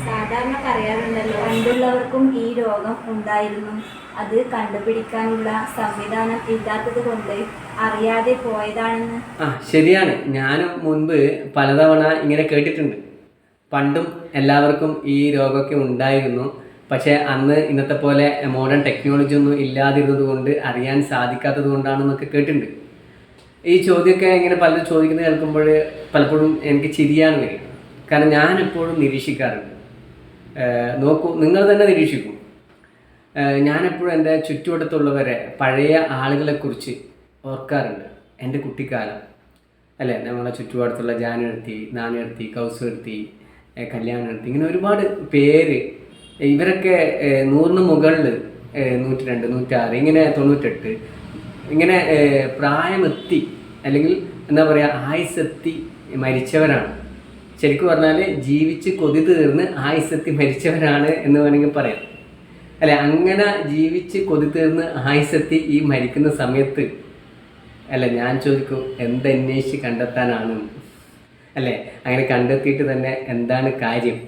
സാധാരണ പറയാറുണ്ടല്ലോ, പണ്ടുള്ളവർക്കും ഈ രോഗം ഉണ്ടായിരുന്നു, അത് കണ്ടുപിടിക്കാനുള്ള സംവിധാനം ഇല്ലാത്തത് കൊണ്ട് അറിയാതെ പോയതാണെന്ന്. ശരിയാണ്. ഞാനും മുൻപ് പലതവണ ഇങ്ങനെ കേട്ടിട്ടുണ്ട്. പണ്ടും എല്ലാവർക്കും ഈ രോഗമൊക്കെ ഉണ്ടായിരുന്നു, പക്ഷേ അന്ന് ഇന്നത്തെ പോലെ മോഡേൺ ടെക്നോളജി ഒന്നും ഇല്ലാതിരുന്നത് കൊണ്ട് അറിയാൻ സാധിക്കാത്തത് കൊണ്ടാണെന്നൊക്കെ കേട്ടിട്ടുണ്ട്. ഈ ചോദ്യമൊക്കെ ഇങ്ങനെ പലരും ചോദിക്കുന്നത് കേൾക്കുമ്പോൾ പലപ്പോഴും എനിക്ക് ചിരിയാണ് വരിക. കാരണം ഞാൻ എപ്പോഴും നിരീക്ഷിക്കാറുണ്ട്. നോക്കൂ, നിങ്ങൾ തന്നെ നിരീക്ഷിക്കും. ഞാനെപ്പോഴും എൻ്റെ ചുറ്റുവട്ടത്തുള്ളവരെ, പഴയ ആളുകളെക്കുറിച്ച് ഓർക്കാറുണ്ട്. എൻ്റെ കുട്ടിക്കാലം അല്ലേ, നമ്മളെ ചുറ്റുപാടത്തുള്ള ജാനെടുത്തി, നാനെടുത്തി, കൗസെടുത്തി, കല്യാണെടുത്തി, ഇങ്ങനെ ഒരുപാട് പേര്. ഇവരൊക്കെ 100 മുകളിൽ 102, 106, ഇങ്ങനെ 98, ഇങ്ങനെ പ്രായമെത്തി അല്ലെങ്കിൽ എന്താ പറയുക, ആയുസ്സെത്തി മരിച്ചവരാണ്. ശരിക്കും പറഞ്ഞാൽ ജീവിച്ച് കൊതി തീർന്ന് ആയുസ്സെത്തി മരിച്ചവരാണ് എന്ന് വേണമെങ്കിൽ പറയാം അല്ലെ. അങ്ങനെ ജീവിച്ച് കൊതി തീർന്ന് ആയുസ്സെത്തി ഈ മരിക്കുന്ന സമയത്ത് അല്ല, ഞാൻ ചോദിക്കും, എന്തന്വേഷിച്ച് കണ്ടെത്താനാണ് അല്ലേ? അങ്ങനെ കണ്ടെത്തിയിട്ട് തന്നെ എന്താണ് കാര്യം?